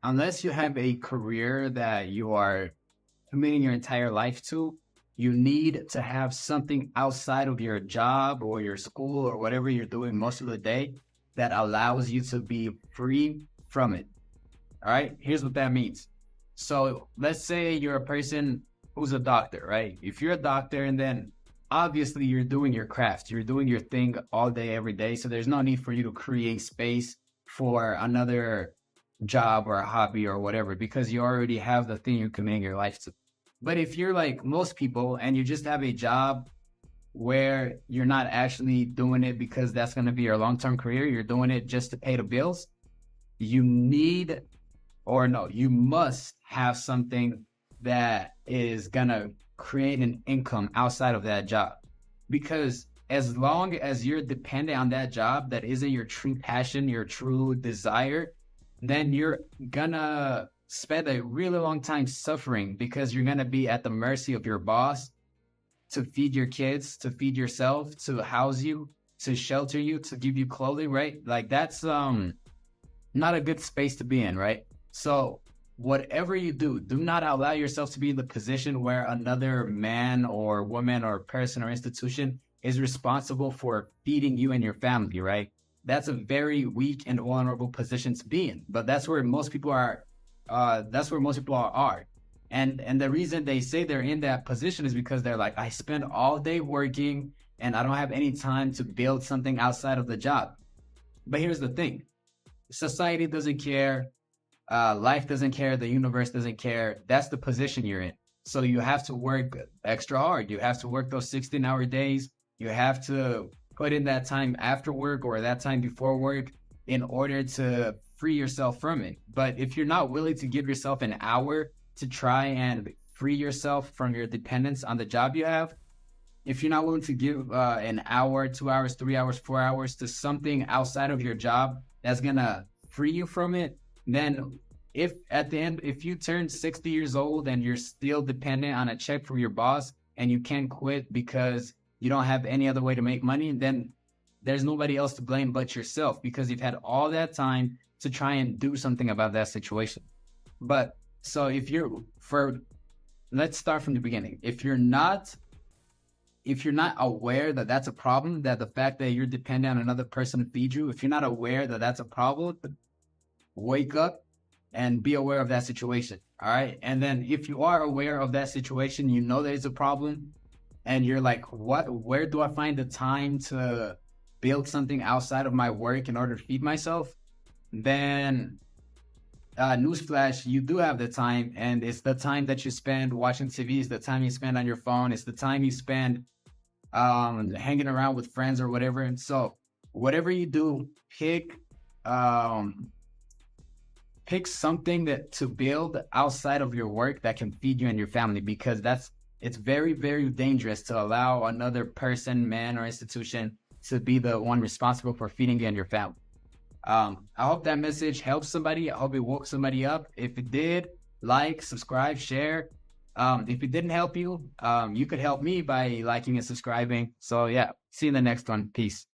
unless you have a career that you are committing your entire life to, you need to have something outside of your job or your school or whatever you're doing most of the day that allows you to be free from it. All right. Here's what that means. So let's say you're a person who's a doctor, right? If you're a doctor and then obviously you're doing your craft, you're doing your thing all day, every day. So there's no need for you to create space for another job or a hobby or whatever, because you already have the thing you're committing your life to. But if you're like most people and you just have a job where you're not actually doing it because that's going to be your long-term career, you're doing it just to pay the bills, you need, or no, you must have something that is going to create an income outside of that job. Because as long as you're dependent on that job that isn't your true passion, your true desire, then you're gonna spend a really long time suffering because you're gonna be at the mercy of your boss to feed your kids, to feed yourself, to house you, to shelter you, to give you clothing, right? Like that's not a good space to be in, right? So whatever you do, do not allow yourself to be in the position where another man or woman or person or institution is responsible for feeding you and your family, right? That's a very weak and vulnerable position to be in. But that's where most people are. That's where most people are. And the reason they say they're in that position is because they're like, I spend all day working and I don't have any time to build something outside of the job. But here's the thing. Society doesn't care. Life doesn't care. The universe doesn't care. That's the position you're in. So you have to work extra hard. You have to work those 16-hour days. You have to put in that time after work or that time before work in order to free yourself from it. But if you're not willing to give yourself an hour to try and free yourself from your dependence on the job you have, if you're not willing to give an hour, 2 hours, 3 hours, 4 hours to something outside of your job that's going to free you from it, then if at the end, if you turn 60 years old and you're still dependent on a check from your boss and you can't quit because you don't have any other way to make money, then there's nobody else to blame but yourself, because you've had all that time to try and do something about that situation. But so let's start from the beginning. If you're not aware that that's a problem, that the fact that you're dependent on another person to feed you, if you're not aware that that's a problem, wake up and be aware of that situation. All right. And then if you are aware of that situation, you know there's a problem and you're like, where do I find the time to build something outside of my work in order to feed myself? Then newsflash, you do have the time, and it's the time that you spend watching TV, it's the time you spend on your phone, it's the time you spend hanging around with friends or whatever. And so whatever you do, pick something that to build outside of your work that can feed you and your family, because it's very, very dangerous to allow another person, man, or institution to be the one responsible for feeding you and your family. I hope that message helped somebody. I hope it woke somebody up. If it did, like, subscribe, share. If it didn't help you, you could help me by liking and subscribing. So yeah, see you in the next one. Peace.